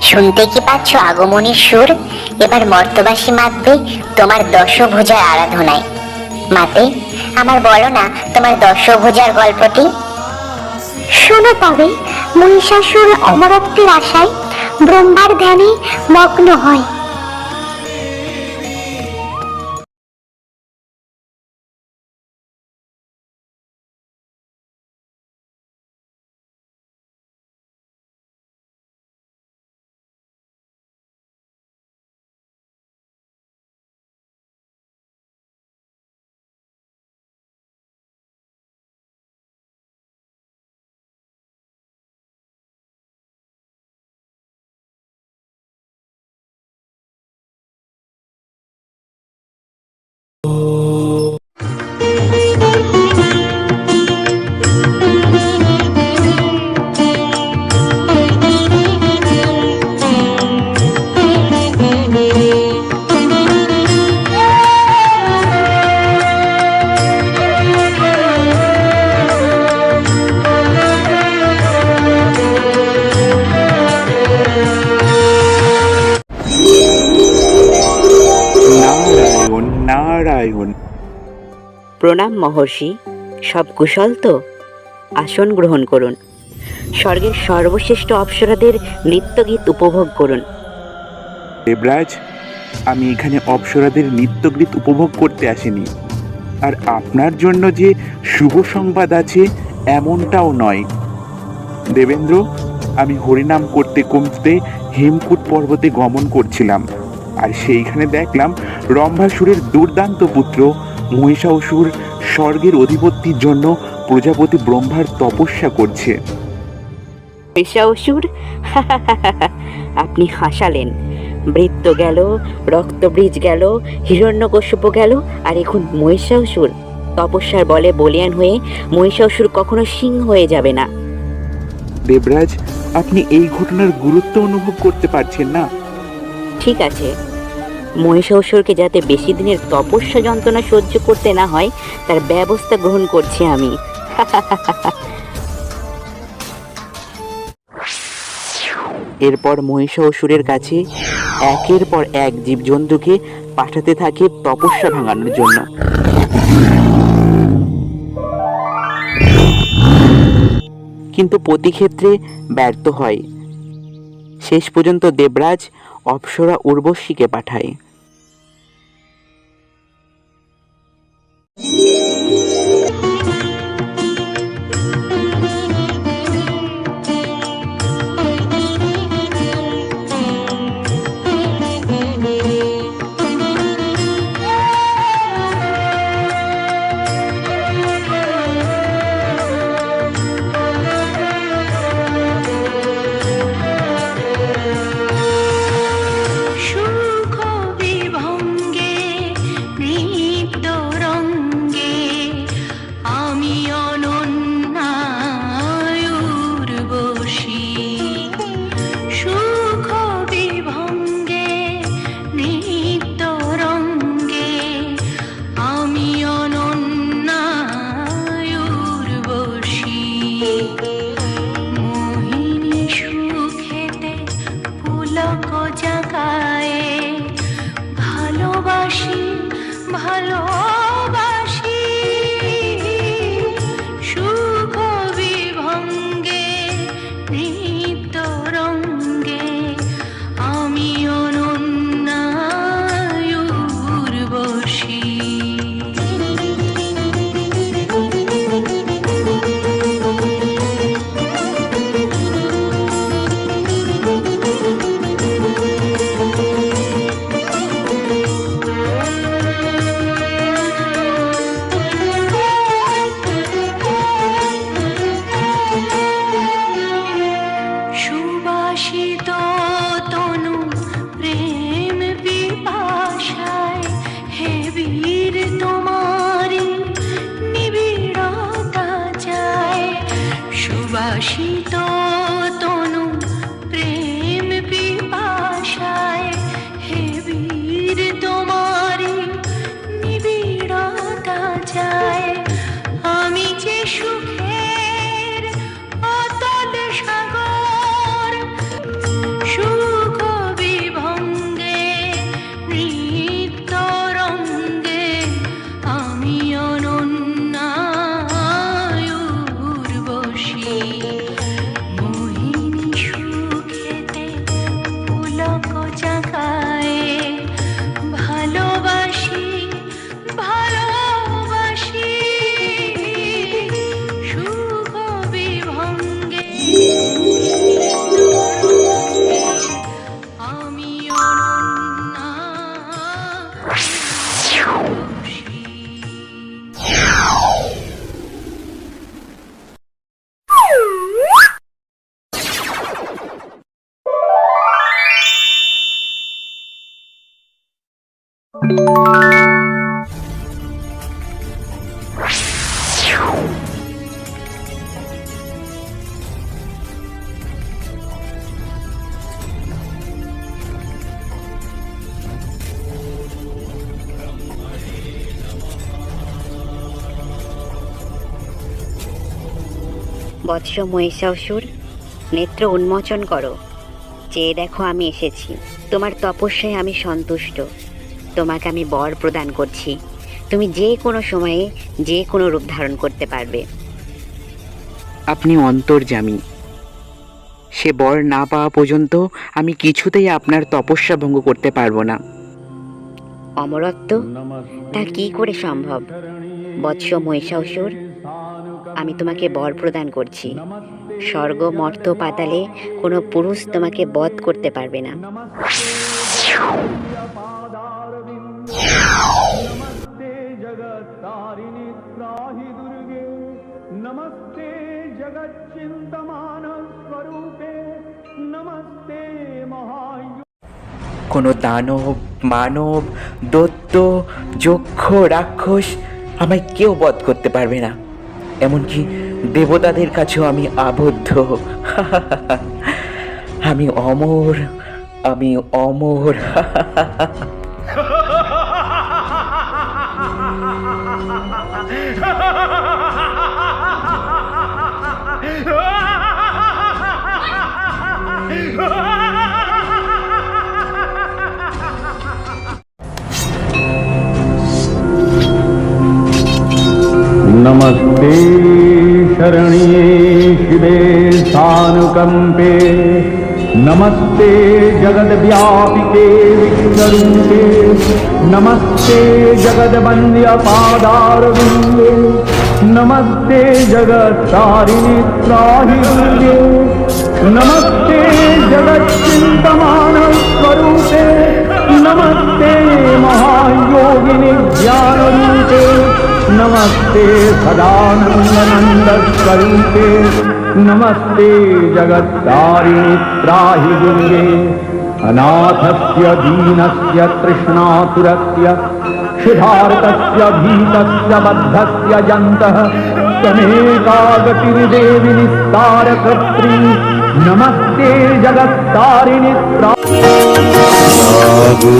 শুনতে কি পাচ্ছ আগমনের সুর? এবার মর্তবাসী মাতবে তোমার দশভুজার আরাধনায়। মাতে, আমার বলো না তোমার দশভুজার গল্পটি। শোনো তবে, মহিষাসুর অমরত্বের আশায় ব্রহ্মার ধ্যানে মগ্ন হয়। নারায়ণ। প্রণাম মহর্ষি, সব কুশল তো? আসন গ্রহণ করুন। স্বর্গের সর্বশ্রেষ্ঠ অপ্সরাদের নৃত্যগীত উপভোগ করুন। দেবরাজ, আমি এখানে অপ্সরাদের নৃত্যগীত উপভোগ করতে আসিনি। আর আপনার জন্য যে শুভ সংবাদ আছে এমনটাও নয়। দেবেন্দ্র, আমি হরিনাম করতে করতে হেমকূট পর্বতে গমন করছিলাম, আর সেইখানে দেখলাম রম্ভাসুরের দুর্দান্ত পুত্র মহিষাসুর স্বর্গের অধিপতির জন্য প্রজাপতি ব্রহ্মার তপস্যা করছে। মহিষাসুর? আপনি হাসালেন। বৃত্ত গেল, রক্তবীজ গেল, হিরণ্যকশ্যপ গেল, আর এখন মহিষাসুর। তপস্যার বলে বলিয়ান হয়ে মহিষাসুর কখনো সিংহ হয়ে যাবে না। দেবরাজ, আপনি এই ঘটনার গুরুত্ব অনুভব করতে পারছেন না। ঠিক আছে, মহিষাসুরকে যাতে বেশি দিনের তপস্যা যন্ত্রণা সহ্য করতে না হয় তার ব্যবস্থা গ্রহণ করছি আমি। এরপর মহিষাসুরের কাছে একের পর এক জীবজন্তুকে পাঠাতে থাকে তপস্যা ভাঙানোর জন্য। কিন্তু প্রতি ক্ষেত্রে ব্যর্থ হয়। শেষ পর্যন্ত দেবরাজ অপ্সরা উর্বশীকে পাঠায়। সুবাসিত তনু প্রেম পিপাসায় হে বীর তোমারি নিবিড়তা যায় সুবাসিত তনু প্রেম পিপাসায় হে বীর তোমারি নিবিড়তা যায় আমি যে সুখের অতল সাগর সুখ বিভঙ্গে নৃত্য রঙ্গে আমি অনন্যায়ুর্বশী মোহিনী সুখেতে পুলক জাগায় ভালোবাসি ভালোবাসি সুখ বিভঙ্গে আমি বৎস মহিষাসুর, নেত্র উন্মোচন করো। চেয়ে দেখো আমি এসেছি। তোমার তপস্যায় আমি সন্তুষ্ট। তোমাকে আমি বর প্রদান করছি। তুমি যে কোনো সময়ে যে কোনো রূপ ধারণ করতে পারবে। আপনি অন্তর্যামী। সে বর না পাওয়া পর্যন্ত আমি কিছুতেই আপনার তপস্যা ভঙ্গ করতে পারবো না। অমরত্ব তা কি করে সম্ভব? বৎস মহিষাসুর, আমি তোমাকে বর প্রদান করছি। স্বর্গ মর্ত্য পাতালে কোনো পুরুষ তোমাকে বধ করতে পারবে না। কোনো দানব, মানব, দৈত্য, যক্ষ, রাক্ষস আমায় কেউ বধ করতে পারবে না। এমনকি দেবতাদের কাছেও আমি আবদ্ধ। আমি অমর, আমি অমর। नमस्ते शरण्ये शिवे सानुकंपे नमस्ते जगद्व्यापिके विश्वरूपे नमस्ते जगद्वन्द्यपादारविन्दे नमस्ते जगत्तारिणि त्राहि दुर्गे नमस्ते जगच्चिन्तमानस्वरूपे नमस्ते महायोगिनि ज्ञानरूपे नमस्ते सदानन्दनन्दस्वरूपे नमस्ते जगत्तारिणि त्राहि दुर्गे अनाथस्य दीनस्य तृष्णातुरस्य क्षुधार्तस्य भीतस्य बद्धस्य जन्तः त्वमेकागतिर्देवि निस्तारकर्त्री नमस्ते जगत्तारिणि জাগো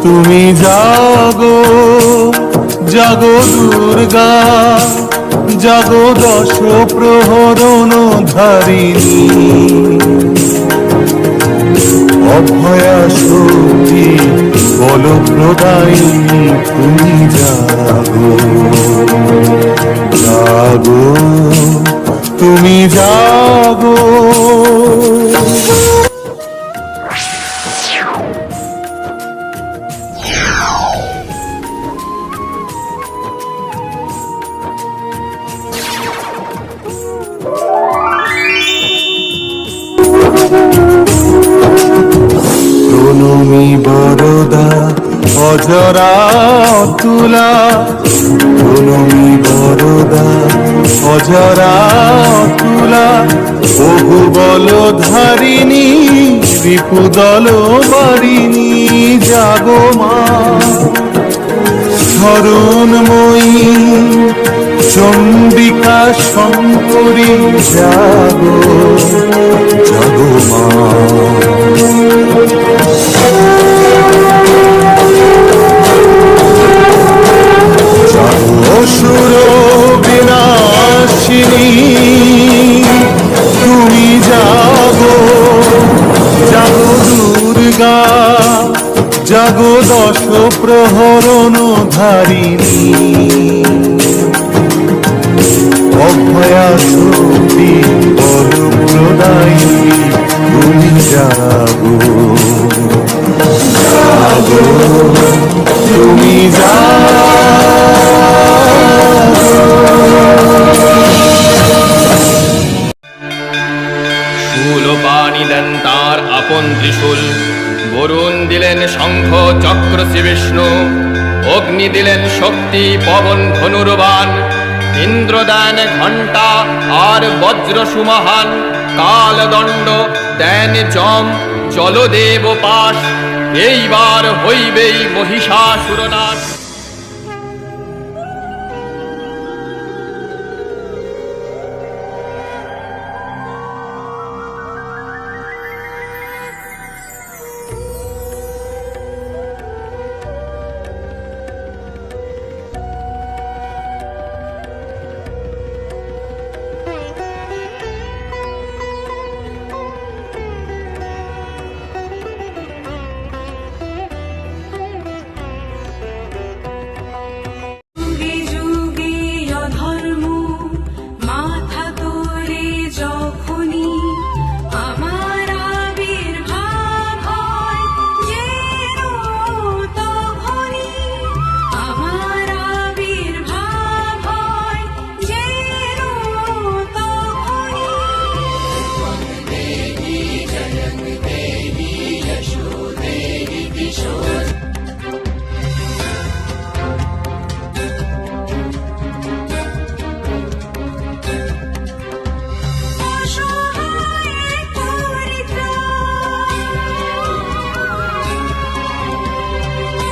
তুমি জাগো জাগো দুর্গা জাগো দশ প্রহরণ ধারিণী অভয়া শক্তি বল প্রদায়িনী তুমি জাগো জাগো তুমি জাগো প্রণমী বরদা অজরা তুলা প্রণমী বরদা অজরা তুলা বহু বল ধারিণী রিপুদল বারিণী জাগো মা স্মরণময়ী চণ্ডিকা শঙ্করী জাগো জাগো মা অসুর বিনাশিনী তুমি জাগো জাগো দুর্গা জাগো দশ প্রহরণ ধারিণী অভয়া শক্তি বল প্রদায়িনী তুমি জাগো জাগো তুমি শূল পানি দেন তার আপন ত্রিশূল, বরুণ দিলেন শঙ্খ চক্র শ্রী বিষ্ণু, অগ্নি দিলেন শক্তি পবন ধনুর্বাণ, ইন্দ্র দেন ঘণ্টা আর বজ্র সুমহান, কালদণ্ড দেন যম জলদেব পাশ, এইবার হইবেই মহিষাসুর নাশ। যুগে যুগে অধর্ম মাথা তোলে যখনই, আমার আবির্ভাব হয় যেন তখনই, আমার আবির্ভাব হয় যেন তখনই। দেবী জনক দেবী যশো দেবী কিশোর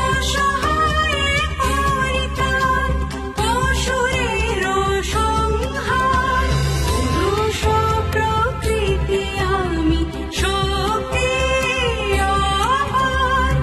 অসহায় পরিত্রাণ, অসুরের সংহার, পুরুষ প্রকৃতি আমি শক্তি আমার,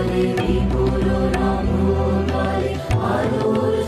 তলে বিপুল রঙ্গতলে আলোর